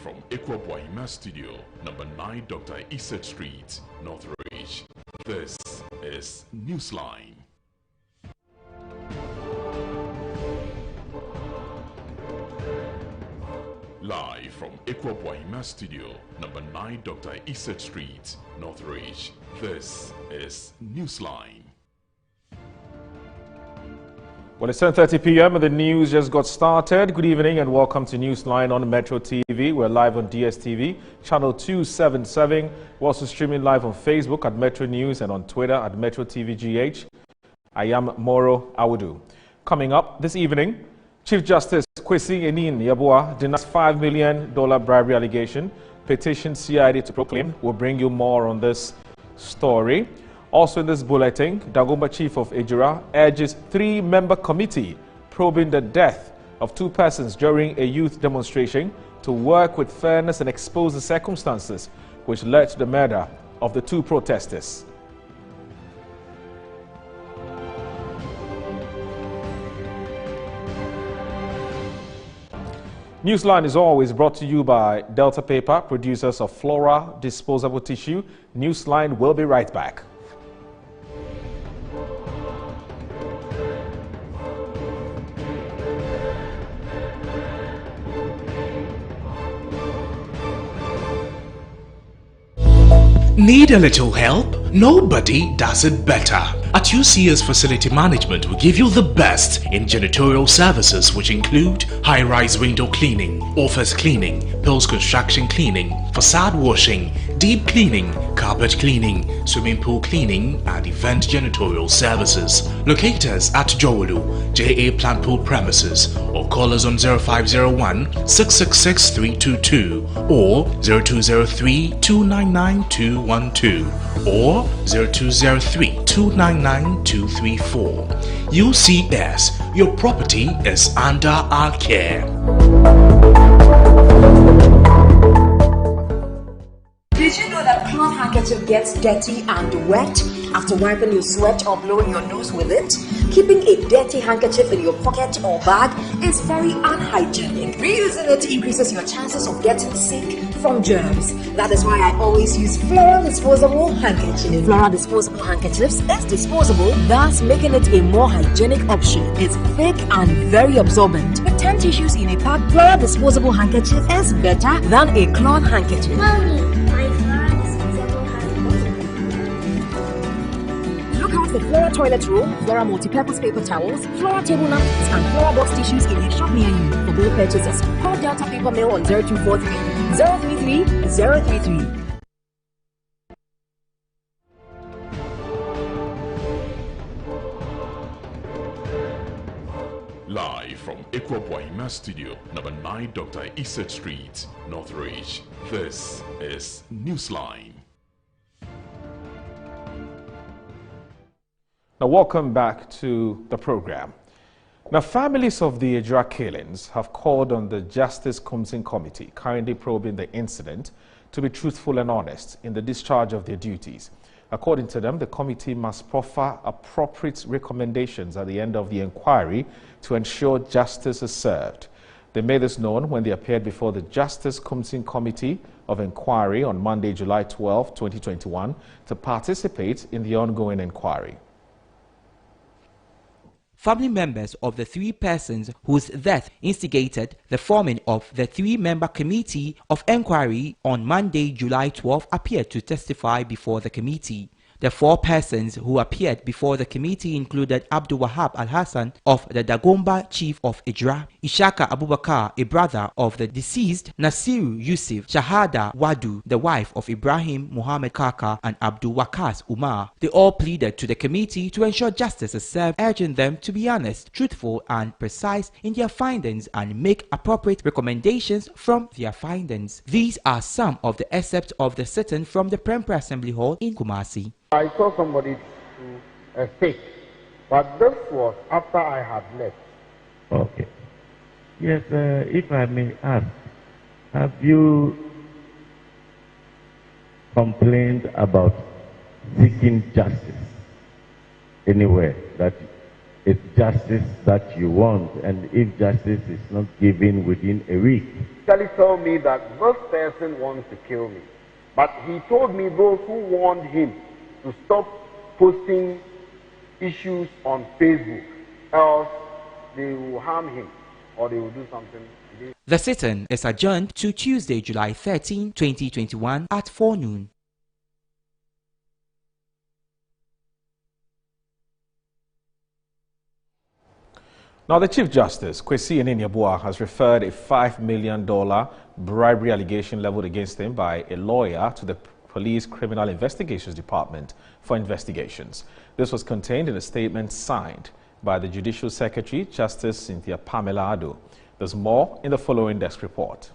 from Ekwabwaima Studio, number 9 Dr. Iset Street, Northridge. This is NewsLine. Live from Ekwabwaima Studio, number 9 Dr. Iset Street, Northridge. This is NewsLine. Well, it's 10:30 p.m. and the news just got started. Good evening and welcome to Newsline on Metro TV. We're live on DSTV, channel 277. We're also streaming live on Facebook at Metro News and on Twitter at Metro TV GH. I am Moro Awudu. Coming up this evening, Chief Justice Kwesi Enin Yabua denies $5 million bribery allegation. Petition CID to proclaim. We'll bring you more on this story. Also in this bulletin, Dagomba Chief of Ejura urges 3-member committee probing the death of 2 persons during a youth demonstration to work with fairness and expose the circumstances which led to the murder of the 2 protesters. Newsline is always brought to you by Delta Paper, producers of Flora disposable tissue. Newsline will be right back. Need a little help? Nobody does it better. At UCS Facility Management, we give you the best in janitorial services, which include high-rise window cleaning, office cleaning, post-construction cleaning, facade washing, deep cleaning, carpet cleaning, swimming pool cleaning, and event janitorial services. Locate us at Jowolu, JA Plant Pool premises, or call us on 0501 666 322 or 0203 299 212 or 0203 299 234. UCS, your property is under our care. Did you know that cloth handkerchief gets dirty and wet after wiping your sweat or blowing your nose with it? Keeping a dirty handkerchief in your pocket or bag is very unhygienic. Reusing it increases your chances of getting sick from germs. That is why I always use Flora disposable handkerchiefs. Flora disposable handkerchiefs is disposable, thus making it a more hygienic option. It's thick and very absorbent. With 10 tissues in a pack, Flora disposable handkerchief is better than a cloth handkerchief. The Flora toilet roll, Flora multi-purpose paper towels, Flora table napkins, and Flora box tissues in a shop near you. For both purchases, call Delta Paper Mail on 0243 033 033. Live from Ekwabwaima Studio, number 9 Dr. Iset Street, Northridge. This is Newsline. Now, welcome back to the program. Now, families of the Ejura killings have called on the Justice Clemson Committee, currently probing the incident, to be truthful and honest in the discharge of their duties. According to them, the committee must proffer appropriate recommendations at the end of the inquiry to ensure justice is served. They made this known when they appeared before the Justice Clemson Committee of Inquiry on Monday, July 12, 2021, to participate in the ongoing inquiry. Family members of the 3 persons whose death instigated the forming of the 3-member committee of inquiry on Monday, July 12, appeared to testify before the committee. The 4 persons who appeared before the committee included Abdul Wahab Al-Hassan of the Dagomba Chief of Ejura, Ishaka Abubakar, a brother of the deceased, Nasiru Yusuf, Shahada Wadu, the wife of Ibrahim Muhammad Kaka, and Abdul Wakas Umar. They all pleaded to the committee to ensure justice is served, urging them to be honest, truthful, and precise in their findings and make appropriate recommendations from their findings. These are some of the excerpts of the sitting from the Prempeh Assembly Hall in Kumasi. I saw somebody to escape, but this was after I had left. Okay. Yes, if I may ask, have you complained about seeking justice anywhere, that it's justice that you want, and if justice is not given within a week, basically tell me that this person wants to kill me. But he told me those who warned him to stop posting issues on Facebook, else they will harm him or they will do something. The sit-in is adjourned to Tuesday, July 13, 2021 at 4 noon. Now, the Chief Justice, Kwesi Enenyaboa, has referred a $5 million bribery allegation leveled against him by a lawyer to the Police Criminal Investigations Department for investigations. This was contained in a statement signed by the Judicial Secretary, Justice Cynthia Pamela Ado. There's more in the following desk report.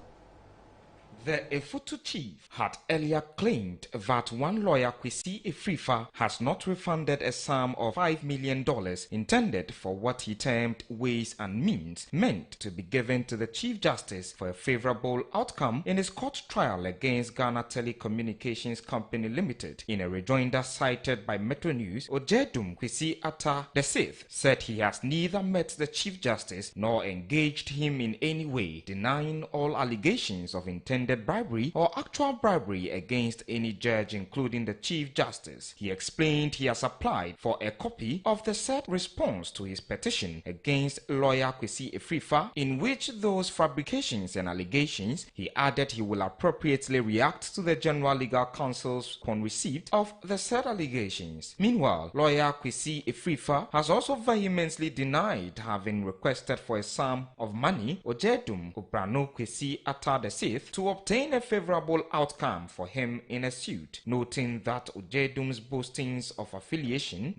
The Efutu chief had earlier claimed that one lawyer, Kwesi Efrifa, has not refunded a sum of $5 million intended for what he termed ways and means meant to be given to the Chief Justice for a favorable outcome in his court trial against Ghana Telecommunications Company Limited. In a rejoinder cited by Metro News, Ojedum Kwesi Atta VI said he has neither met the Chief Justice nor engaged him in any way, denying all allegations of intended bribery or actual bribery against any judge, including the Chief Justice. He explained he has applied for a copy of the said response to his petition against lawyer Kwesi Efrifa, in which those fabrications and allegations, he added he will appropriately react to the General Legal Counsel's upon receipt of the said allegations. Meanwhile, lawyer Kwesi Efrifa has also vehemently denied having requested for a sum of money Ojedum Kuprano Kwesi Atta VI to obtain a favorable outcome for him in a suit, noting that Ojedum's boastings of affiliation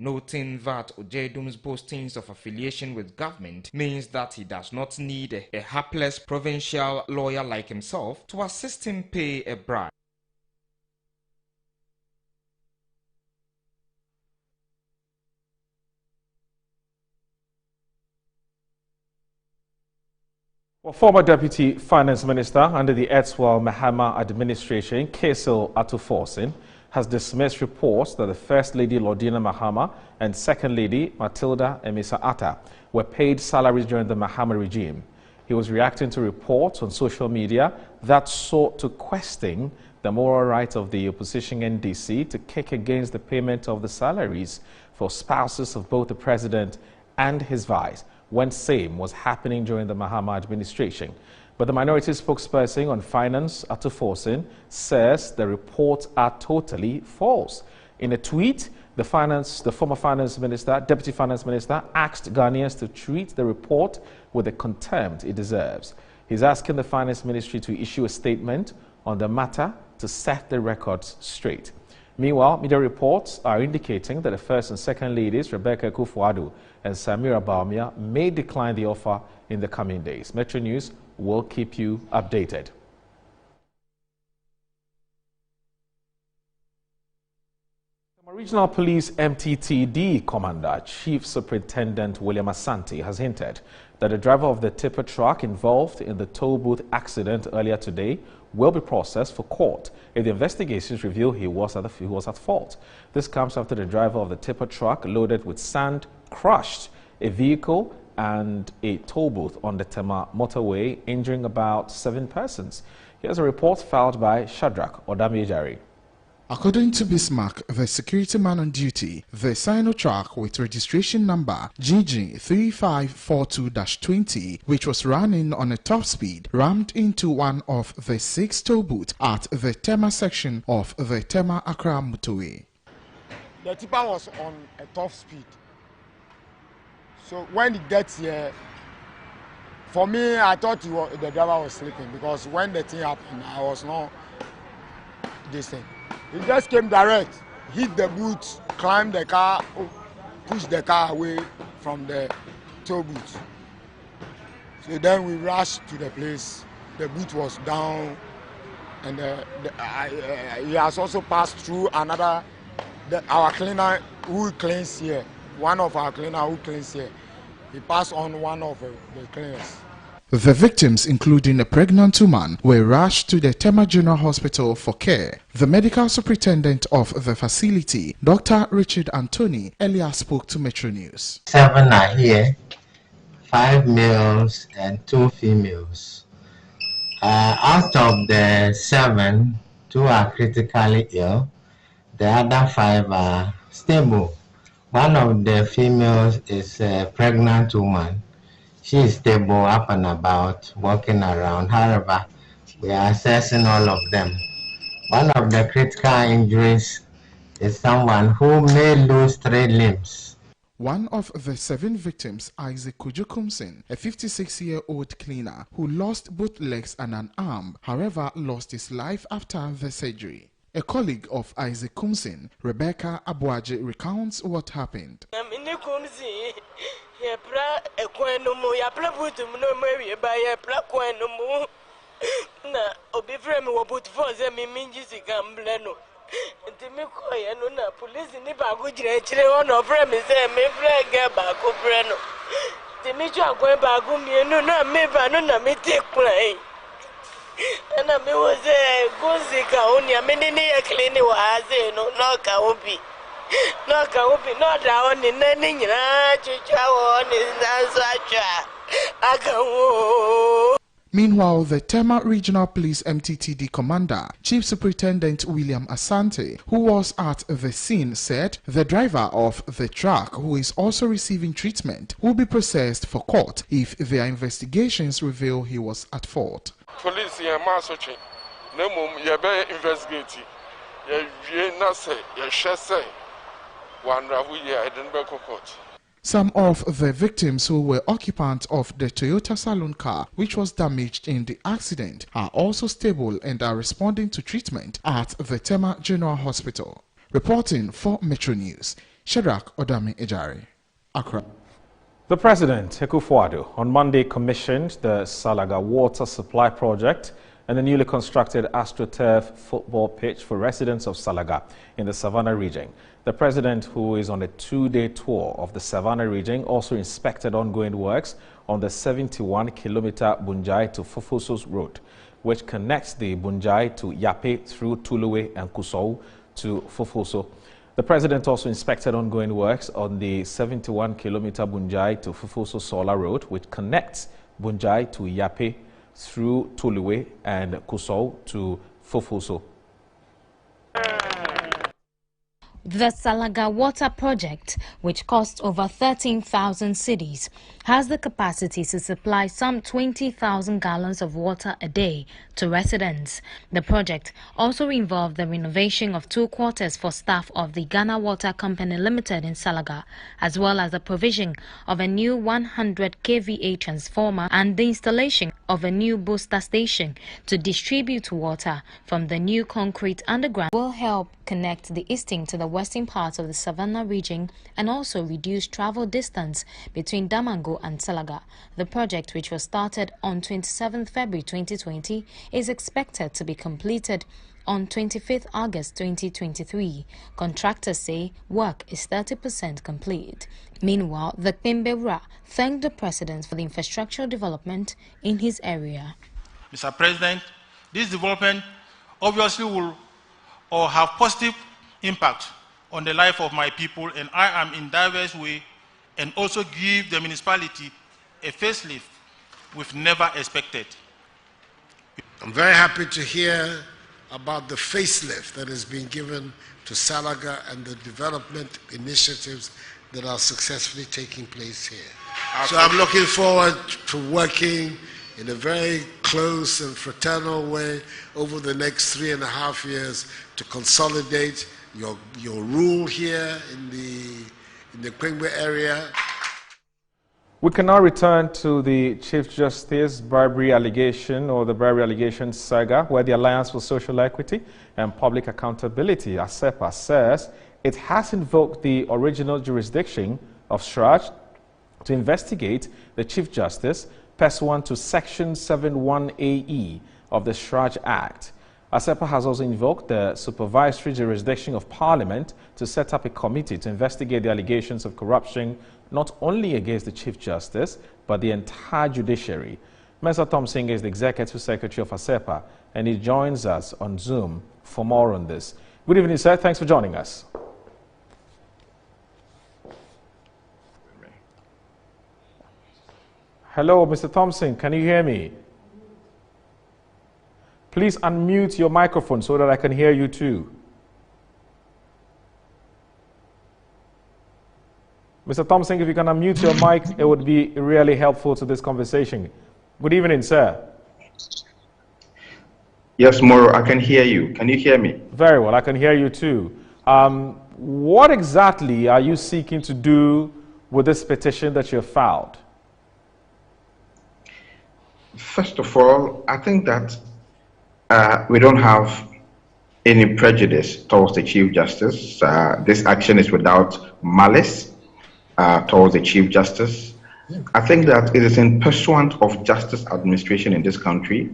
with government means that he does not need a hapless provincial lawyer like himself to assist him pay a bribe. Well, former Deputy Finance Minister under the Edswell Mahama administration, Kesil Atuforsin, has dismissed reports that the First Lady Lordina Mahama and Second Lady Matilda Emisa Atta were paid salaries during the Mahama regime. He was reacting to reports on social media that sought to question the moral right of the opposition NDC to kick against the payment of the salaries for spouses of both the president and his vice, when same was happening during the Mahama administration. But the minority spokesperson on finance, Atuforsin, says the reports are totally false. In a tweet, the former finance minister, deputy finance minister, asked Ghanaians to treat the report with the contempt it deserves. He's asking the finance ministry to issue a statement on the matter to set the records straight. Meanwhile, media reports are indicating that the first and second ladies, Rebecca Kufuor and Samira Baumia, may decline the offer in the coming days. Metro News will keep you updated. Regional Police MTTD Commander Chief Superintendent William Asante has hinted that the driver of the tipper truck involved in the toll booth accident earlier today will be processed for court if the investigations reveal he was at fault. This comes after the driver of the tipper truck loaded with sand crushed a vehicle and a toll booth on the Tema motorway, injuring about 7 persons. Here's a report filed by Shadrach Odamejari. According to Bismarck, the security man on duty, the Sino truck with registration number GG3542-20, which was running on a top speed, rammed into one of the 6 toll booths at the Tema section of the Tema Accra motorway. The tipper was on a top speed. So when it gets here, for me, I thought the driver was sleeping, because when the thing happened, I was not this thing. He just came direct, hit the boot, climbed the car, pushed the car away from the toll booth. So then we rushed to the place. The boot was down, and he has also passed through another, our cleaner who cleans here. One of our cleaner who cleans here. He passed on one of the cleaners. The victims, including a pregnant woman, were rushed to the Tema General Hospital for care. The medical superintendent of the facility, Dr. Richard Anthony, earlier spoke to Metro News. 7 are here, 5 males and 2 females. Out of the 7, 2 are critically ill. The other 5 are stable. One of the females is a pregnant woman. She is stable, up and about, walking around. However, we are assessing all of them. One of the critical injuries is someone who may lose 3 limbs. One of the 7 victims, Isaac Clemson, a 56-year-old cleaner who lost both legs and an arm, however lost his life after the surgery. A colleague of Isaac Clemson, Rebecca Abuaje, recounts what happened. Meanwhile, the Tema Regional Police MTTD Commander, Chief Superintendent William Asante, who was at the scene, said the driver of the truck, who is also receiving treatment, will be processed for court if their investigations reveal he was at fault. Police are searching. No more, investigating. Some of the victims who were occupants of the Toyota Saloon car, which was damaged in the accident, are also stable and are responding to treatment at the Tema General Hospital. Reporting for Metro News, Shadrach Odami Ejari, Accra. The President, Akufo-Addo, on Monday commissioned the Salaga water supply project and the newly constructed AstroTurf football pitch for residents of Salaga in the Savannah region. The President, who is on a 2-day tour of the Savannah region, also inspected ongoing works on the 71-kilometer Bunjai to Fofosos Road, which connects the Bunjai to Yape through Tuluwe and Kusou to Fofoso. The President also inspected ongoing works on the 71-kilometer Bunjai to Fofoso Solar Road, which connects Bunjai to Yape through Tuluwe and Kusou to Fofoso. The Salaga water project, which cost over 13,000 cedis, has the capacity to supply some 20,000 gallons of water a day to residents. The project also involved the renovation of 2 quarters for staff of the Ghana Water Company Limited in Salaga, as well as the provision of a new 100 kVA transformer and the installation of a new booster station to distribute water from the new concrete underground will help connect the eastern to the western parts of the Savannah region and also reduce travel distance between Damango and Salaga. The project, which was started on 27 February 2020, is expected to be completed on 25th August 2023. Contractors say work is 30% complete. Meanwhile, the Pembera thanked the President for the infrastructural development in his area. Mr. President, this development obviously will have positive impact on the life of my people, and I am in diverse way, and also give the municipality a facelift we've never expected. I'm very happy to hear about the facelift that has been given to Salaga and the development initiatives that are successfully taking place here. So I'm looking forward to working in a very close and fraternal way over the next 3.5 years to consolidate your rule here in the Kwengbe area. We can now return to the Chief Justice bribery allegation, or the bribery allegation saga, where the Alliance for Social Equity and Public Accountability, ASEPA, says it has invoked the original jurisdiction of SRAJ to investigate the Chief Justice pursuant to Section 71AE of the SRAJ Act. ASEPA has also invoked the supervisory jurisdiction of Parliament to set up a committee to investigate the allegations of corruption not only against the Chief Justice, but the entire judiciary. Mr. Thompson is the Executive Secretary of ASEPA, and he joins us on Zoom for more on this. Good evening, sir. Thanks for joining us. Hello, Mr. Thompson. Can you hear me? Please unmute your microphone so that I can hear you too. Mr. Thompson, if you can unmute your mic, it would be really helpful to this conversation. Good evening, sir. Yes, Moro, I can hear you. Can you hear me? Very well, I can hear you too. What exactly are you seeking to do with this petition that you have filed? First of all, I think that we don't have any prejudice towards the Chief Justice. This action is without malice towards the Chief Justice. I think that it is in pursuant of justice administration in this country,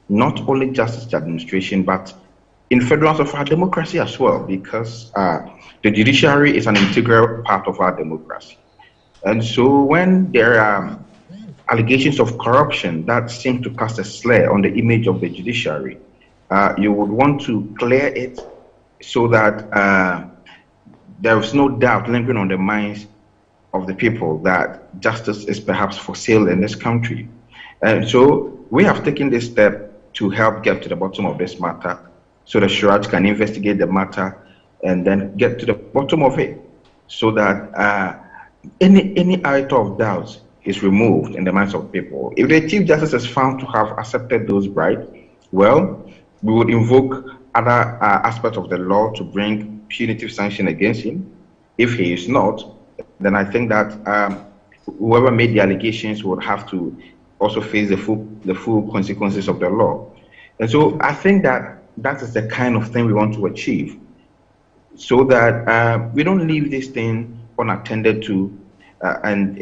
not only justice administration, but in furtherance of our democracy as well, because the judiciary is an integral part of our democracy. And so when there are allegations of corruption that seem to cast a slur on the image of the judiciary, you would want to clear it so that there is no doubt lingering on the minds of the people that justice is perhaps for sale in this country. And so we have taken this step to help get to the bottom of this matter so the Shuraj can investigate the matter and then get to the bottom of it so that any iota of doubt is removed in the minds of people. If the Chief Justice is found to have accepted those bribes, well, we would invoke other aspects of the law to bring punitive sanction against him. If he is not, then I think that whoever made the allegations would have to also face the full consequences of the law. And so I think that that is the kind of thing we want to achieve, so that we don't leave this thing unattended to and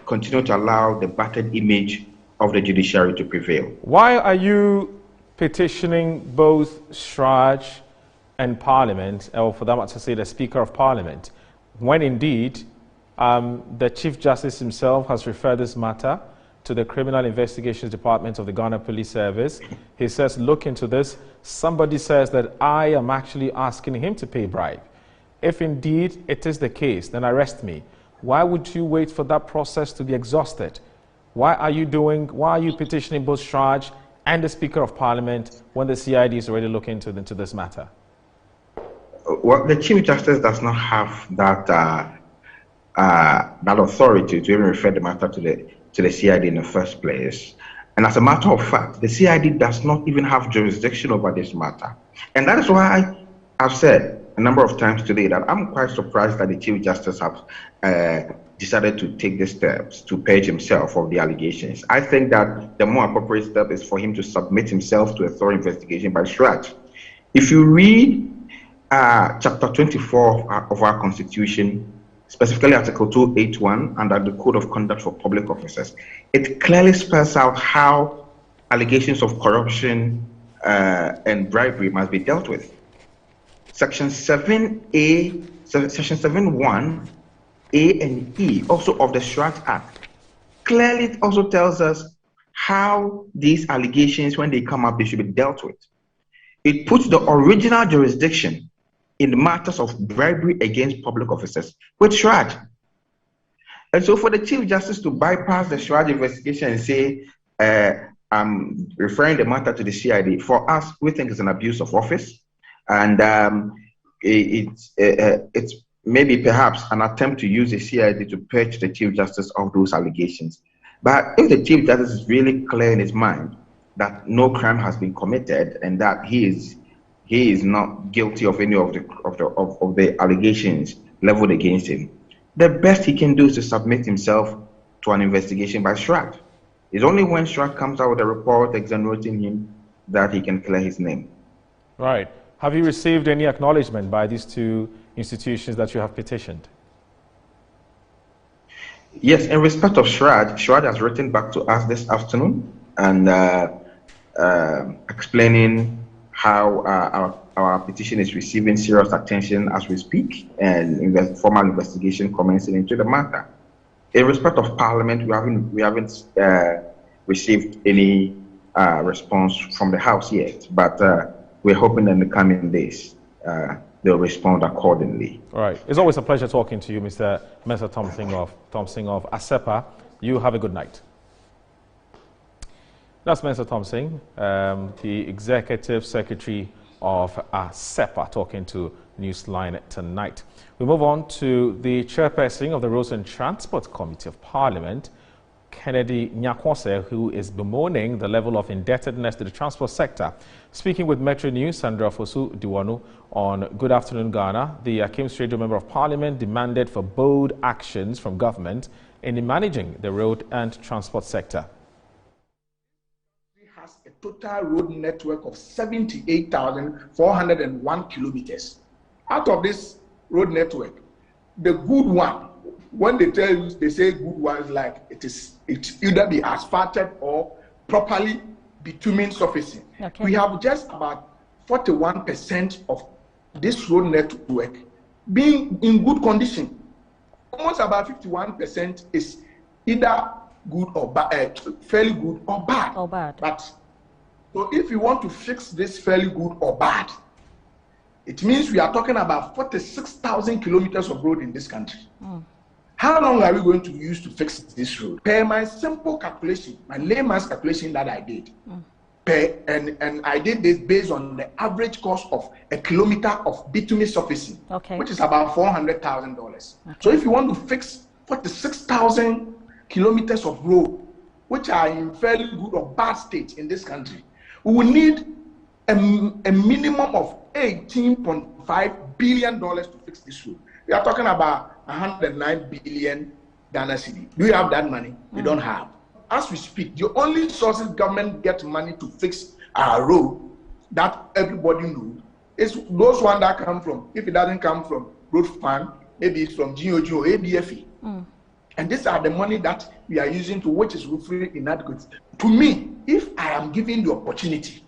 continue to allow the battered image of the judiciary to prevail. Why are you petitioning both Shraj and Parliament, or for that matter to say the Speaker of Parliament, when indeed the Chief Justice himself has referred this matter to the Criminal Investigations Department of the Ghana Police Service? He says, look into this. Somebody says that I am actually asking him to pay bribe. If indeed it is the case, then arrest me. Why would you wait for that process to be exhausted? Why are you petitioning both Shraj and the Speaker of Parliament when the CID is already looking into this matter? Well, the Chief Justice does not have that authority to even refer the matter to the CID in the first place. And as a matter of fact, the CID does not even have jurisdiction over this matter. And that is why I've said a number of times today that I'm quite surprised that the Chief Justice has decided to take the steps to purge himself of the allegations. I think that the more appropriate step is for him to submit himself to a thorough investigation by Shraj. If you read Chapter 24 of our Constitution, specifically Article 281 under the Code of Conduct for Public Officers, it clearly spells out how allegations of corruption and bribery must be dealt with. Section 7A, Section 7.1, A and E, also of the Shraj Act, clearly also tells us how these allegations, when they come up, they should be dealt with. It puts the original jurisdiction in matters of bribery against public officers with Shraj. And so for the Chief Justice to bypass the Shraj investigation and say, I'm referring the matter to the CID, for us, we think it's an abuse of office. And it's maybe perhaps an attempt to use the CID to purge the Chief Justice of those allegations. But if the Chief Justice is really clear in his mind that no crime has been committed and that he is not guilty of any of the allegations leveled against him, the best he can do is to submit himself to an investigation by Shraj. It's only when Shraj comes out with a report exonerating him that he can clear his name. Right. Have you received any acknowledgement by these two institutions that you have petitioned? Yes, in respect of Shraj has written back to us this afternoon and explaining how our petition is receiving serious attention as we speak, and formal investigation commencing into the matter. In respect of Parliament, we haven't received any response from the House yet, but we're hoping in the coming days they'll respond accordingly. All right. It's always a pleasure talking to you, Mr. Thompson of ASEPA. You have a good night. That's Mr. Thompson, the Executive Secretary of SEPA, talking to Newsline tonight. We move on to the chairperson of the Roads and Transport Committee of Parliament, Kennedy Nyakwose, who is bemoaning the level of indebtedness to the transport sector. Speaking with Metro News, Sandra Fosu Diwanu on Good Afternoon Ghana, the Akim Radio Member of Parliament demanded for bold actions from government in managing the road and transport sector. It has a total road network of 78,401 kilometers. Out of this road network, the good one, when they tell you, they say good ones, like it's either be asphalted or properly bitumen surfacing. Okay. We have just about 41% of this road network being in good condition. Almost about 51% is either good or bad, fairly good or bad. But so if you want to fix this fairly good or bad, it means we are talking about 46,000 kilometers of road in this country. How long are we going to use to fix this road? Per my simple calculation, my layman's calculation that I did, and I did this based on the average cost of a kilometer of bitumen surfacing, which is about $400,000. So if you want to fix 46,000 kilometers of road, which are in fairly good or bad state in this country, we will need a minimum of $18.5 billion to fix this road. We are talking about 109 billion Ghana cedi. Do you have that money? You don't have. As we speak, the only sources government get money to fix our road that everybody knows is those ones that come from, if it doesn't come from road fund, maybe it's from GOG or ABFE. And these are the money that we are using to which is roughly inadequate. To me, if I am given the opportunity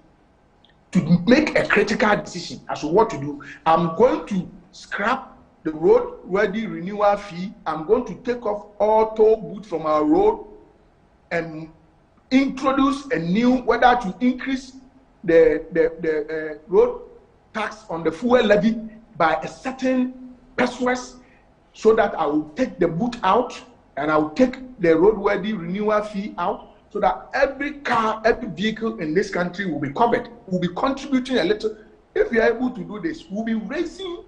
to make a critical decision as to what to do, I'm going to scrap the road-ready renewal fee. I'm going to take off all toll booths from our road and introduce a new, whether to increase the road tax on the fuel levy by a certain pesos, so that I will take the boot out and I will take the road-ready renewal fee out, so that every car, every vehicle in this country will be covered. We'll be contributing a little. If we are able to do this, we'll be raising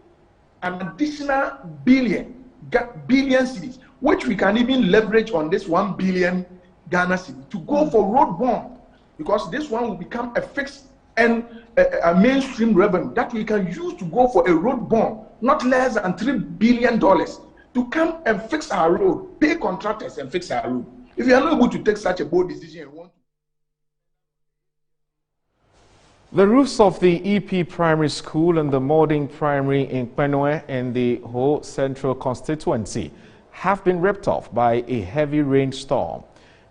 an additional billion cedis, which we can even leverage on this 1 billion Ghana cedi to go for road bond, because this one will become a fixed and a mainstream revenue that we can use to go for a road bond, not less than $3 billion, to come and fix our road, pay contractors and fix our road. If you are not able to take such a bold decision, you want to. The roofs of the EP Primary School and the Modern Primary in Kpenwe in the whole central constituency have been ripped off by a heavy rainstorm.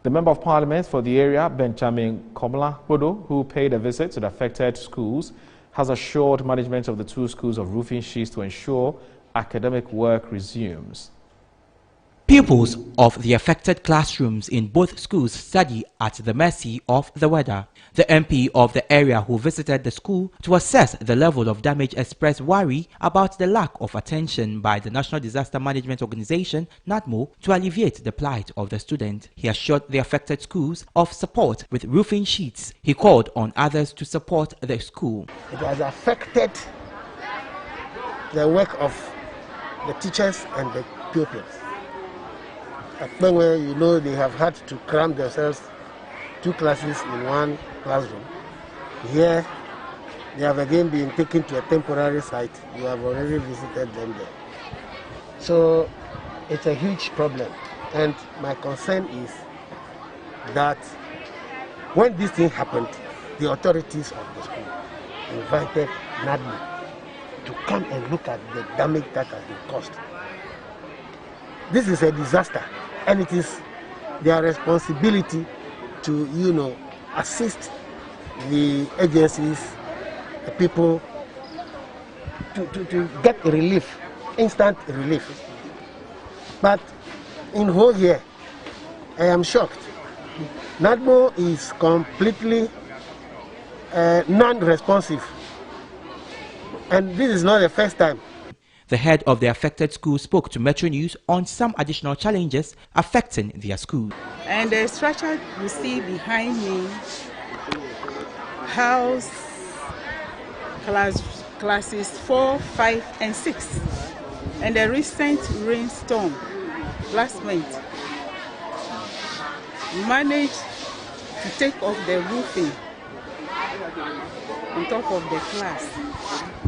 The Member of Parliament for the area, Benjamin Komla Bodo, who paid a visit to the affected schools, has assured management of the two schools of roofing sheets to ensure academic work resumes. Pupils of the affected classrooms in both schools study at the mercy of the weather. The MP of the area who visited the school to assess the level of damage expressed worry about the lack of attention by the National Disaster Management Organization, NADMO, to alleviate the plight of the student. He assured the affected schools of support with roofing sheets. He called on others to support the school. It has affected the work of the teachers and the pupils. At Kpenwe, you know, they have had to cram themselves 2 classes in 1 classroom. Here, they have again been taken to a temporary site. You have already visited them there. So it's a huge problem. And my concern is that when this thing happened, the authorities of the school invited NADMO to come and look at the damage that has been caused. This is a disaster, and it is their responsibility to, assist the agencies, the people, to get relief, instant relief. But in whole here, I am shocked. NADMO is completely non-responsive, and this is not the first time. The head of the affected school spoke to Metro News on some additional challenges affecting their school. And the structure you see behind me house classes 4, 5, and 6. And the recent rainstorm last month managed to take off the roofing on top of the class.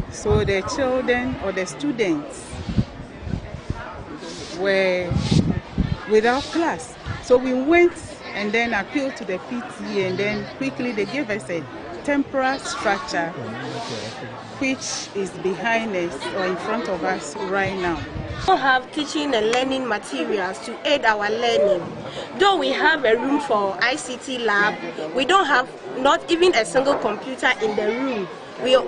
So the children or the students were without class. So we went and then appealed to the PTA, and then quickly they gave us a temporary structure which is behind us or in front of us right now. We have teaching and learning materials to aid our learning. Though we have a room for ICT lab, we don't have not even a single computer in the room.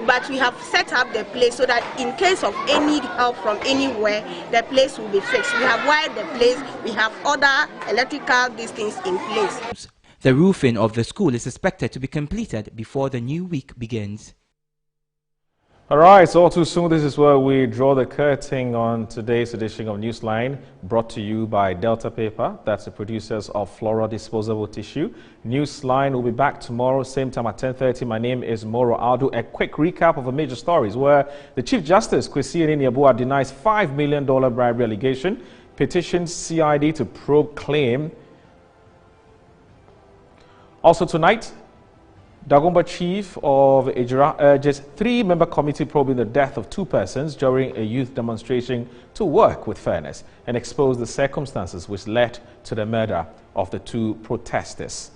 But we have set up the place so that in case of any help from anywhere, the place will be fixed. We have wired the place, we have other electrical things in place. The roofing of the school is expected to be completed before the new week begins. All right, so all too soon, this is where we draw the curtain on today's edition of Newsline, brought to you by Delta Paper. That's the producers of Floral Disposable Tissue. Newsline will be back tomorrow, same time at 10:30. My name is Moro Aldo. A quick recap of the major stories where the Chief Justice, Kwesi Niniabua, denies $5 million bribery allegation, petitions CID to probe claim. Also tonight, Dagomba Chief of Ejira urges 3-member committee probing the death of 2 persons during a youth demonstration to work with fairness and expose the circumstances which led to the murder of the 2 protesters.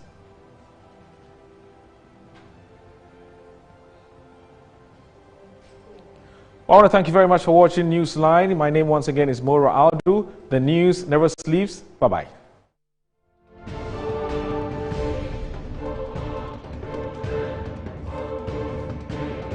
I want to thank you very much for watching Newsline. My name once again is Moro Aldu. The news never sleeps. Bye-bye.